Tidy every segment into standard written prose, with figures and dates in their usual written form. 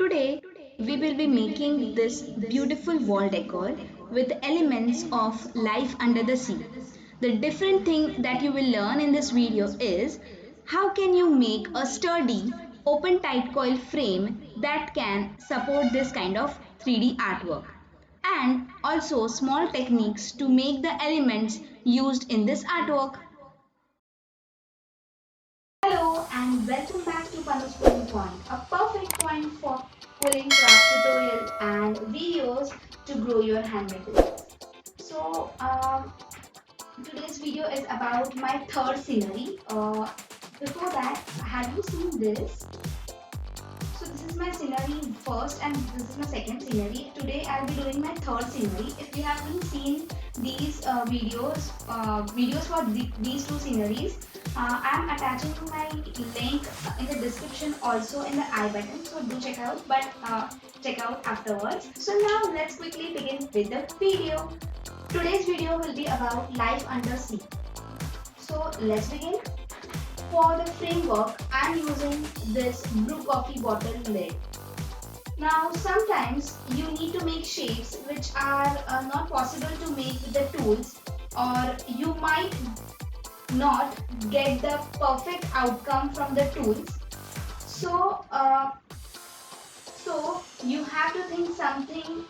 Today, we will be making this beautiful wall decor with elements of life under the sea. The different thing that you will learn in this video is how can you make a sturdy open tight coil frame that can support this kind of 3D artwork, and also small techniques to make the elements used in this artwork. Hello and welcome back to Panu's Quilling Point, a perfect point for quilling craft tutorial and videos to grow your handmade business. So today's video is about my third scenery. Before that, have you seen this? So this is my scenery first and this is my second scenery. Today I'll be doing my third scenery. If you haven't seen these videos for these two sceneries, I'm attaching my link in the description, also in the I button, so do check out, but check out afterwards. So now let's quickly begin with the video. Today's video will be about life under sea. So let's begin. For the framework, I'm using this brew coffee bottle lid. Now sometimes you need to make shapes which are not possible to make with the tools, or you might not get the perfect outcome from the tools. So you have to think something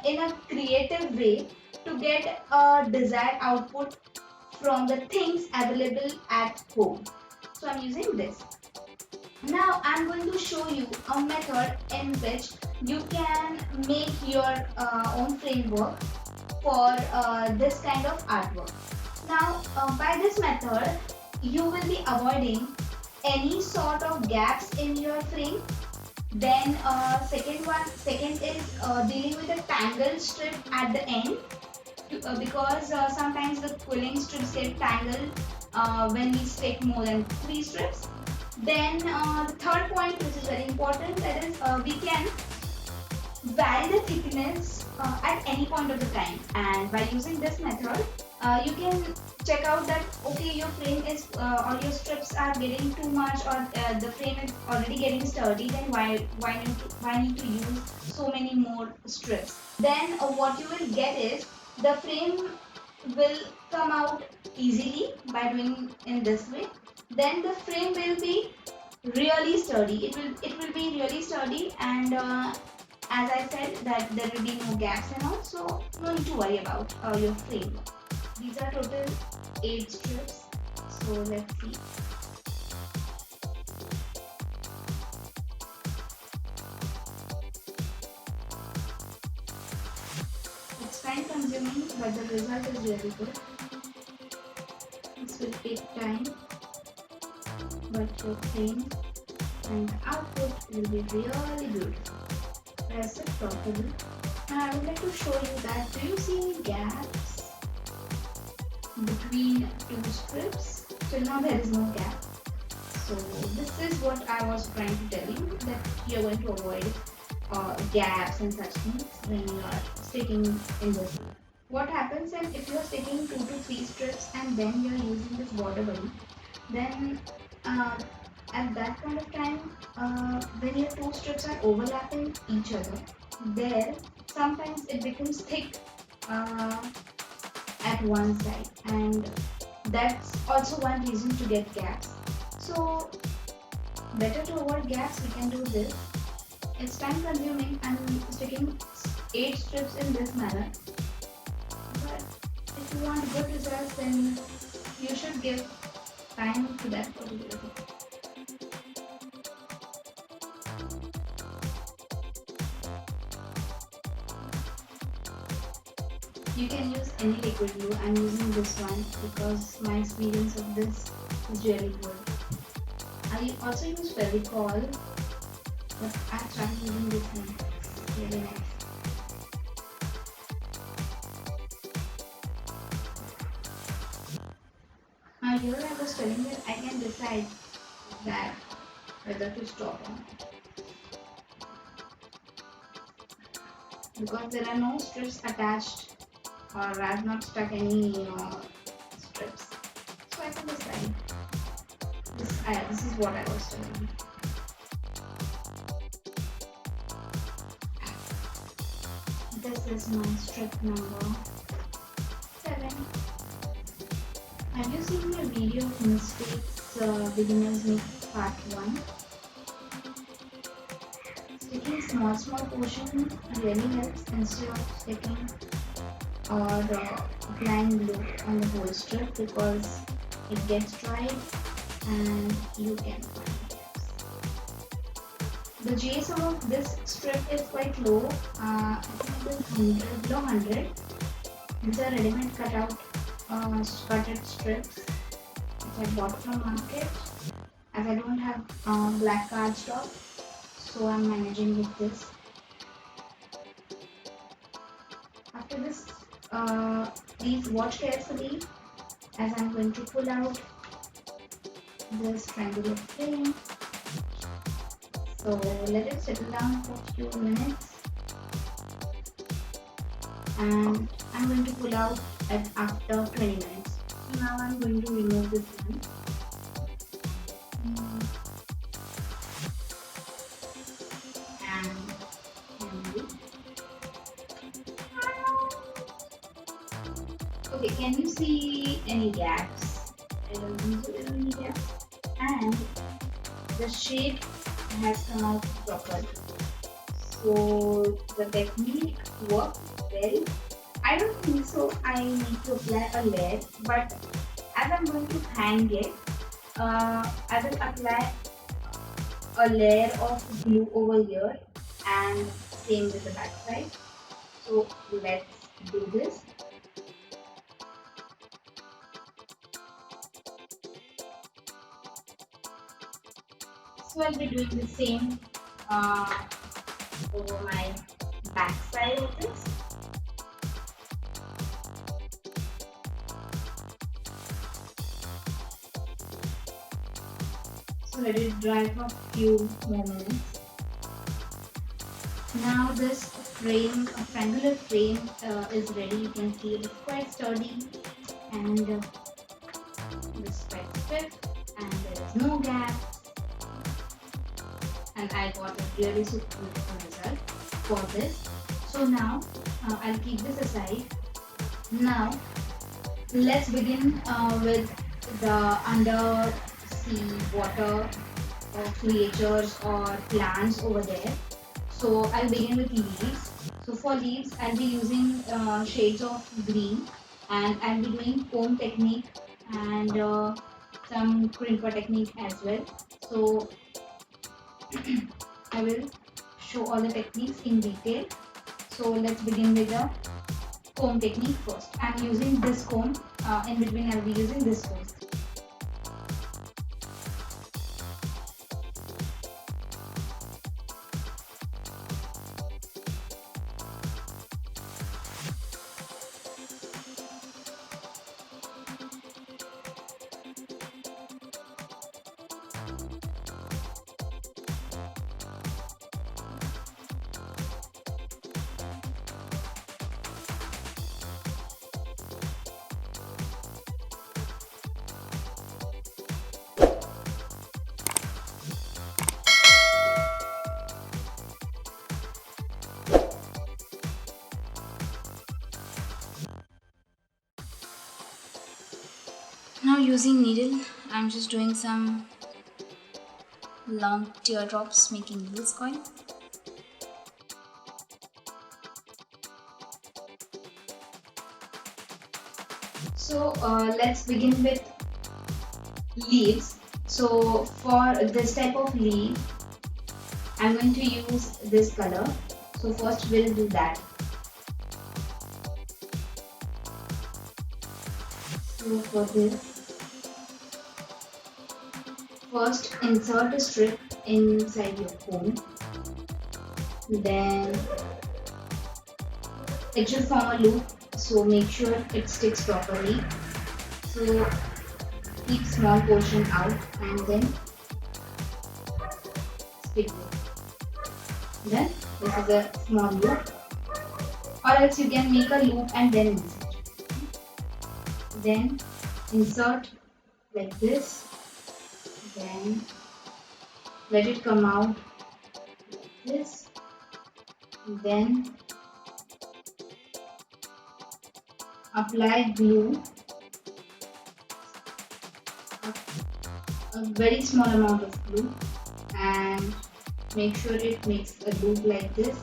in a creative way to get a desired output from the things available at home. So I'm using this. Now I'm going to show you a method in which you can make your own framework for this kind of artwork. Now by this method you will be avoiding any sort of gaps in your frame. Then second is dealing with a tangled strip at the end, because sometimes the quilling strips get tangled when we stick more than 3 strips. Then the third point, which is very important, that is we can vary the thickness at any point of the time, and by using this method you can check out that okay, your frame is or your strips are getting too much, or the frame is already getting sturdy, then why need to use so many more strips. Then what you will get is the frame will come out easily by doing in this way. Then the frame will be really sturdy. It will be really sturdy, and as I said that there will be no gaps and all, so no need to worry about your frame. These are total 8 strips. So let's see. It's time consuming, but the result is really good. This will take time, but your frame and the output will be really beautiful. Press it properly. And I would like to show you that, do you see any gaps between 2 strips? Till now there is no gap. So this is what I was trying to tell you, that you are going to avoid gaps and such things when you are sticking in this. What happens if you are sticking 2 to 3 strips and then you are using this border buddy, then at that point of time, when your 2 strips are overlapping each other, there sometimes it becomes thick at one side, and that's also one reason to get gaps. So better to avoid gaps, we can do this. It's time consuming. I'm sticking 8 strips in this manner, but if you want good results, then you should give time to that particular thing. You can use any liquid glue. I'm using this one because my experience of this is really good. I also use Fevicol, but I tried using this one. It's really nice. Now here I was telling that I can decide that whether to stop or not, because there are no strips attached, or I have not stuck any strips, so I can decide. This is what I was telling you. This is my strip number 7. Have you seen my video of mistakes beginners make part 1? Sticking small portion really helps instead of sticking or applying glue on the whole strip, because it gets dried and you can find gaps. The GSM of this strip is quite low. I think it is 100, below 100. These are ready-made cutted strips which I bought from market. As I don't have black cardstock, so I'm managing with this. After this, please watch carefully as I'm going to pull out this triangular frame. So let it settle down for a few minutes, and I'm going to pull out it after 20 minutes. So now I'm going to remove this one. Okay, can you see any gaps? I don't think so there are any gaps. And the shape has come out properly. So the technique works well. I don't think so I need to apply a layer, but as I'm going to hang it, I will apply a layer of glue over here and same with the back side. So let's do this. So I'll be doing the same over my back side of this. So let it dry for a few more minutes. Now this frame, a triangular frame is ready. You can see it is quite sturdy and this is quite stiff and there is no gap. And I got a really super beautiful result for this. So now I'll keep this aside. Now let's begin with the undersea water creatures or plants over there. So I'll begin with leaves. So for leaves, I'll be using shades of green, and I'll be doing comb technique and some crimper technique as well. So I will show all the techniques in detail. So let's begin with the comb technique first. I'm using this comb. In between I'll be using this comb. Now using needle, I'm just doing some long teardrops, making needles coin. So let's begin with leaves. So for this type of leaf, I'm going to use this color. So first we'll do that. So for this, first insert a strip inside your comb. Then it should form a loop, so make sure it sticks properly. So keep small portion out and then stick it. Then this is a small loop, or else you can make a loop and then insert. Then insert like this. Then let it come out like this. Then apply glue, a very small amount of glue, and make sure it makes a loop like this,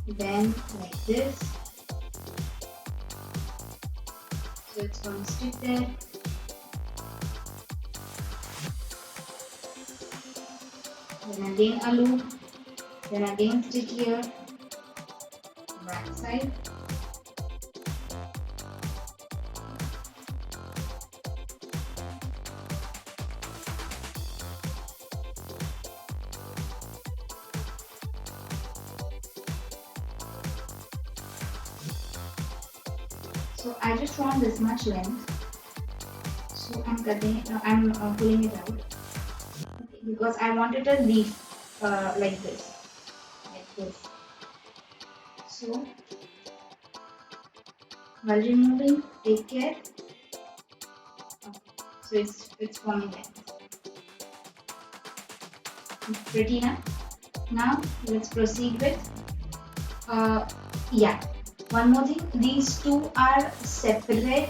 then like this, so it's going to stick there. Then again a loop, then again stick here, back side. So I just want this much length. So I'm cutting it. I'm pulling it out, okay, because I wanted a leaf like this, like this. So while removing, take care. Okay. So it's forming like this. Pretty enough. Now let's proceed with yeah. One more thing, these two are separate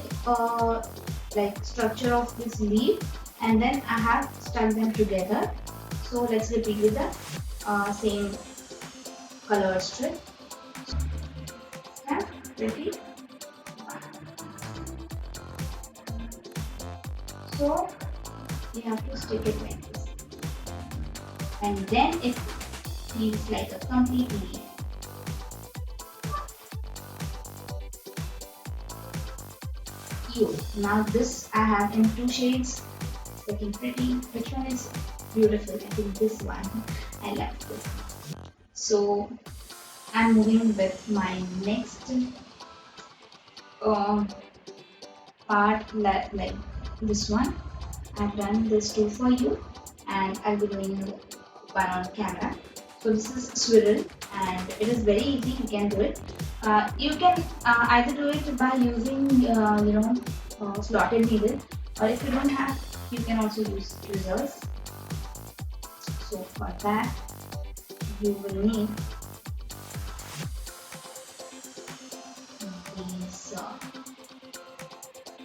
like structure of this leaf, and then I have stuck them together. So let's repeat with the same color strip. And repeat. So you have to stick it like this, and then it feels like a complete leaf. Now this I have in two shades, looking pretty. Which one is beautiful? I think this one. I love this. So I'm moving with my next part, like this one. I've done this two for you, and I'll be doing one on camera. So this is swirl, and it is very easy. You can do it. You can either do it by using slotted needle, or if you don't have, you can also use tweezers. So for that you will need these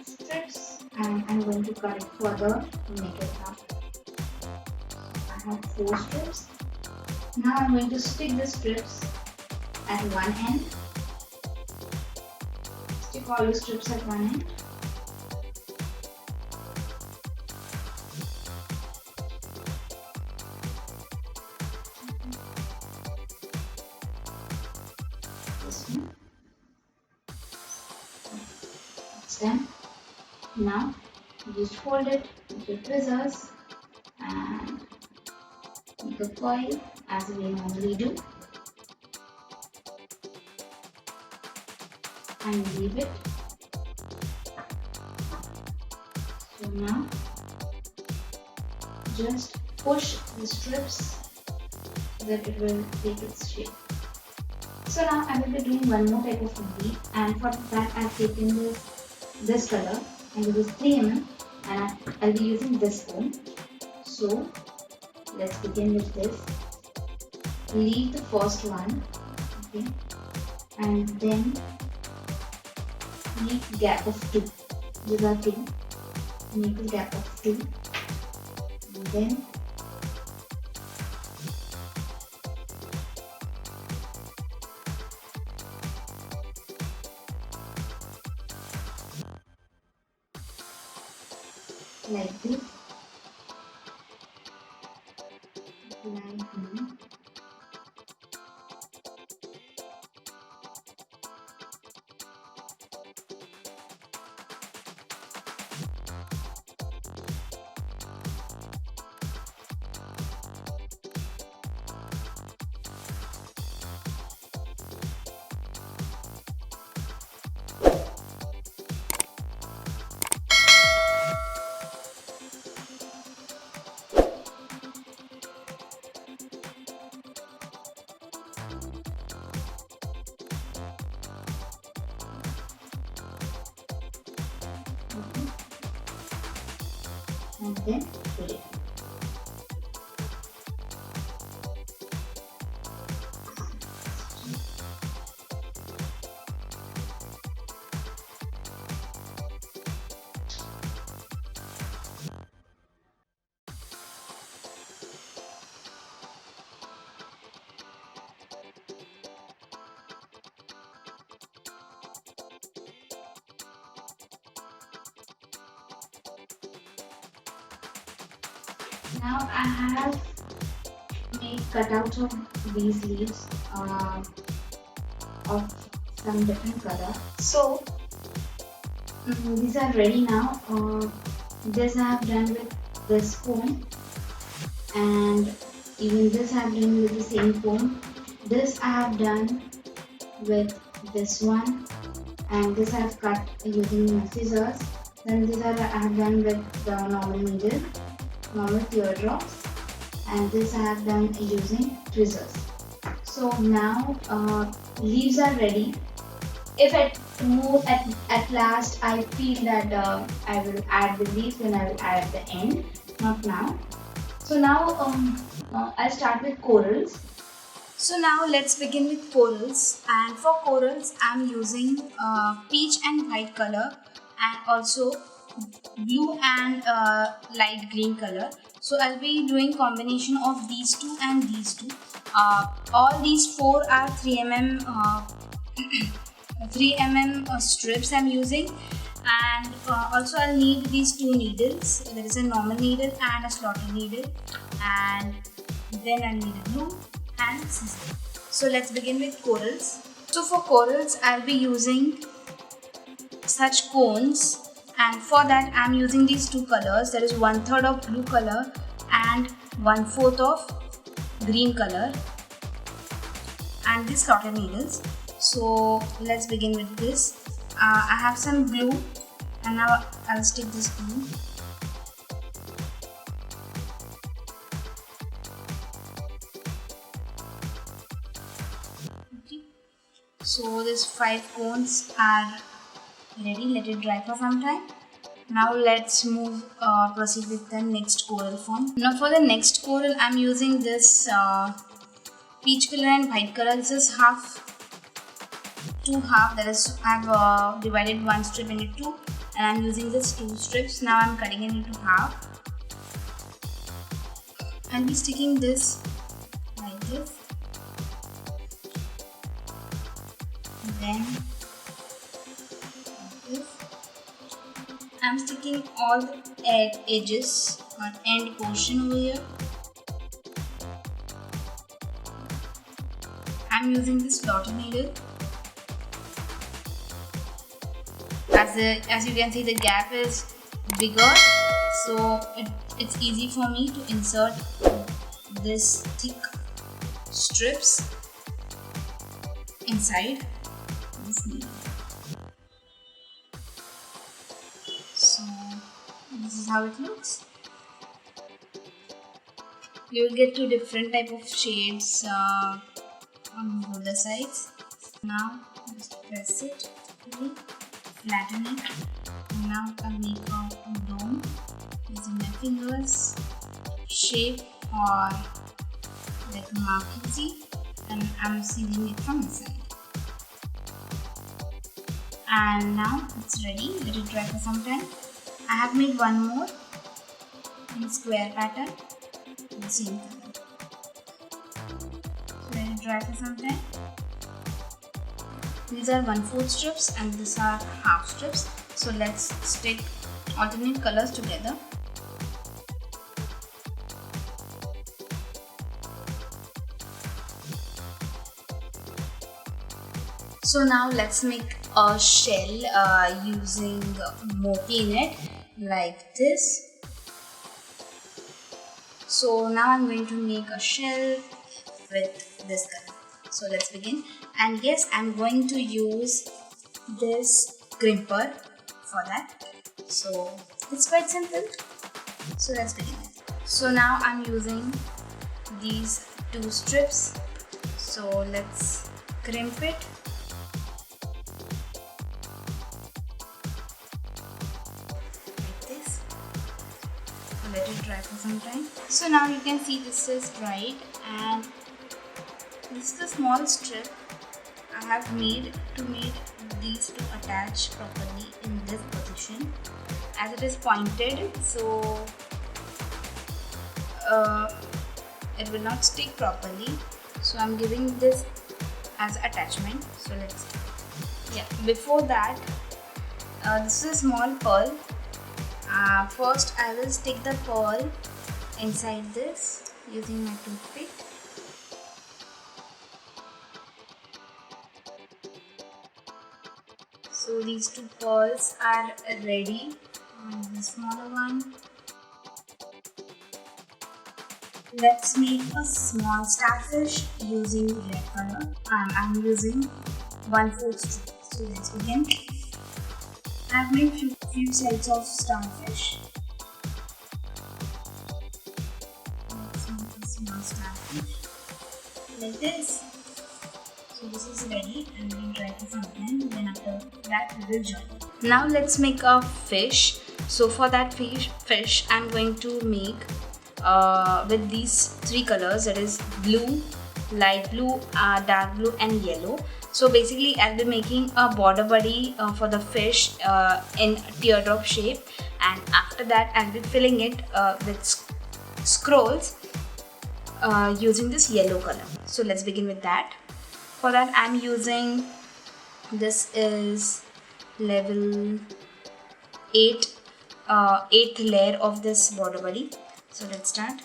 strips, and I'm going to cut it further to make it up. I have 4 strips. Now I'm going to stick the strips at one end. Stick all the strips at one end. This one. It's done. Now just fold it with your tweezers and make a coil as we normally do, and leave it. So now just push the strips so that it will take its shape. So now I will be doing one more type of bead, and for that I've taken this color, and it is 3 mm, and I'll be using this comb. So let's begin with this. Leave the first one, okay, and then make a gap of 2. These are 2. Make a gap of 2, and then like this. Like this. And then put it. Now I have made cutouts of these leaves of some different color. So these are ready now. This I have done with this foam, and even this I have done with the same foam. This I have done with this one, and this I have cut using scissors. Then these are I have done with the normal needle, normal teardrops, and this I have done using tweezers. So now leaves are ready. If at last I feel that I will add the leaves, then I will add at the end, not now. So now I'll start with corals. So now let's begin with corals, and for corals I'm using peach and white color, and also blue and light green color. So I'll be doing combination of these two and these two. All these four are 3 strips I'm using, and also I'll need these two needles. There is a normal needle and a slotted needle, and then I'll need a glue and scissors. So let's begin with corals. So for corals I'll be using such cones, and for that I'm using these two colors. There is 1/3 of blue color and 1/4 of green color, and these slotted needles. So let's begin with this. I have some glue, and now I'll stick this glue. Okay. So these 5 cones are ready. Let it dry for some time. Now let's proceed with the next coral form. Now for the next coral I'm using this peach color and white color. This is two half, that is I've divided one strip into two, and I'm using this 2 strips. Now I'm cutting it into half. I'll be sticking this like this, then like this. I'm sticking all the edges or end portion over here. I'm using this slotted needle. As you can see, the gap is bigger, so it's easy for me to insert this thick strips inside this needle. So this is how it looks. You will get 2 different type of shades on both the sides. Now just press it, flatten it. Now I'll make a dome using my fingers, shape or like a mark you see, and I'm sealing it from inside. And now it's ready. Let it dry for some time. I have made one more in square pattern in the same color. So let it dry for some time. These are 1/4 strips and these are half strips. So let's stick alternate colors together. So now let's make a shell using Moto in it, like this. So now I'm going to make a shell with this color. So let's begin. And yes, I'm going to use this crimper for that. So it's quite simple. So let's begin. So now I'm using these 2 strips. So let's crimp it. Let it dry for some time. So now you can see this is dried, and this is a small strip I have made to make these to attach properly in this position, as it is pointed, so it will not stick properly. So I'm giving this as attachment. So let's before that, this is a small pearl. First I will stick the pearl inside this using my toothpick. So these two pearls are ready. The smaller one. Let's make a small starfish using red color. I'm using 1/4 stroke. So let's begin. I've made few sets of starfish. Let's make a small starfish like this. So this is ready and we'll try to something. Then after that we will join. Now let's make a fish. So for that fish I'm going to make with these three colors, that is blue, light blue, dark blue and yellow. So basically I'll be making a border body for the fish in teardrop shape, and after that I'll be filling it with scrolls using this yellow color. So let's begin with that. For that I'm using, this is level 8, 8th layer of this border body. So let's start.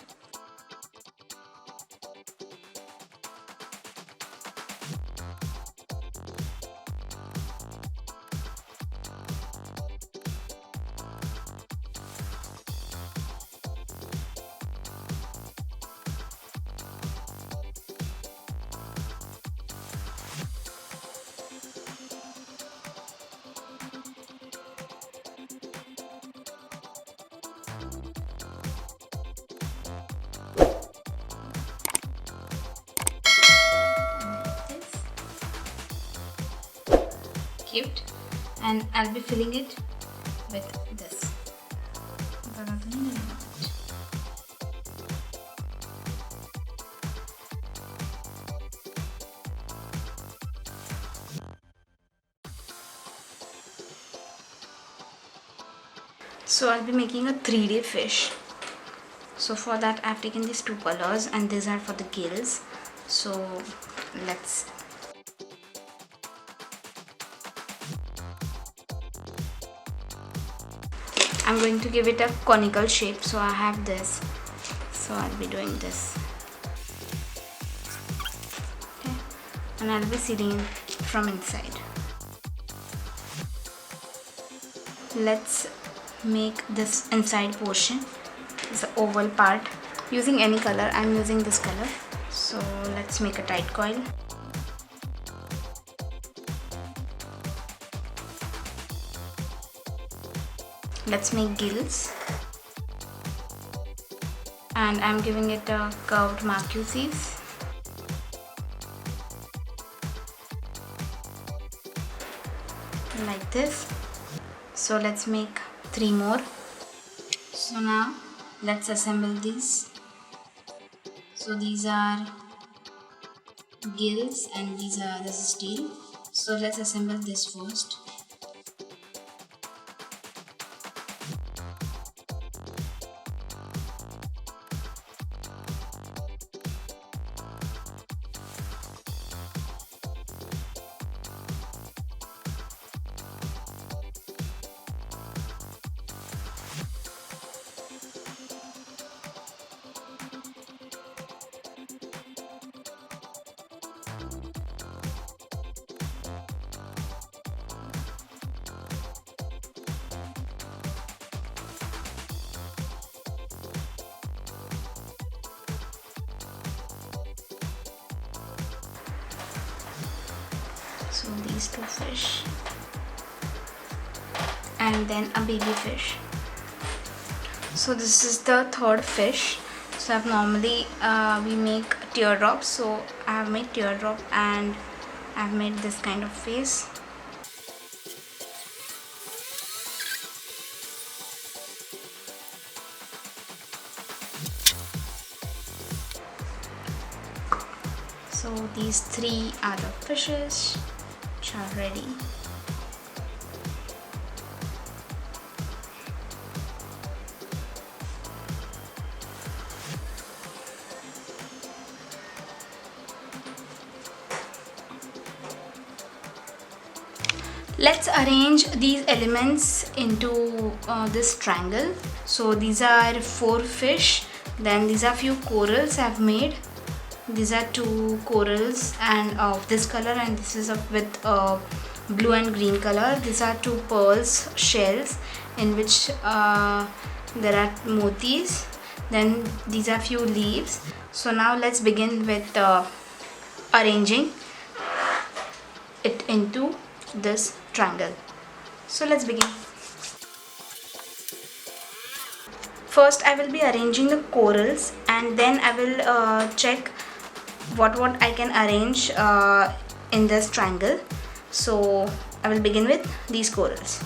Cute. And I'll be filling it with this. So I'll be making a 3D fish. So for that I've taken these two colors and these are for the gills. So let's I'm going to give it a conical shape, so I have this. So I'll be doing this. Okay. And I'll be sealing it from inside. Let's make this inside portion, this oval part, using any color. I'm using this color. So let's make a tight coil. Let's make gills, and I'm giving it a curved marquees like this. So let's make 3 more. So now let's assemble these. So these are gills and this is tail. So let's assemble this first. So these two fish and then a baby fish. So this is the third fish. So I've normally we make teardrops, so I have made teardrop and I've made this kind of face. So these three are the fishes which are ready. Let's arrange these elements into this triangle. So these are 4 fish Then these are few corals I've made. These are two corals and of this color, and this is with blue and green color. These are two pearls shells in which there are motis. Then these are few leaves. So now let's begin with arranging it into this triangle. So let's begin. First I will be arranging the corals, and then I will check what I can arrange in this triangle. So I will begin with these corals.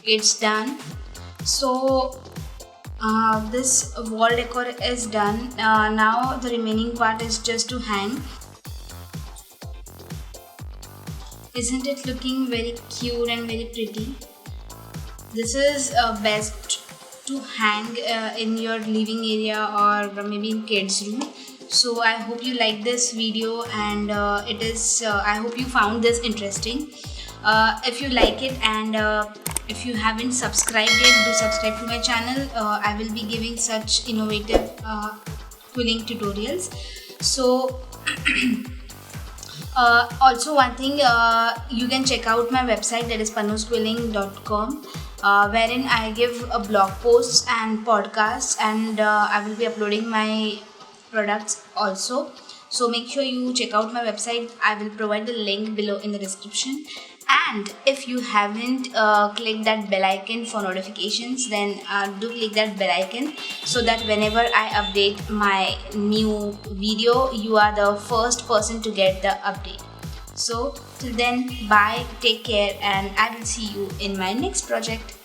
It's done. So this wall decor is done. Now the remaining part is just to hang. Isn't it looking very cute and very pretty? This is best to hang in your living area or maybe in kids room. So I hope you like this video, and I hope you found this interesting. If you like it, and if you haven't subscribed yet, do subscribe to my channel. I will be giving such innovative quilling tutorials. So also one thing, you can check out my website, that is panusquilling.com, wherein I give blog posts and podcasts, and I will be uploading my products also. So make sure you check out my website. I will provide the link below in the description. And if you haven't clicked that bell icon for notifications, then do click that bell icon, so that whenever I update my new video, you are the first person to get the update. So till then, bye, take care, and I will see you in my next project.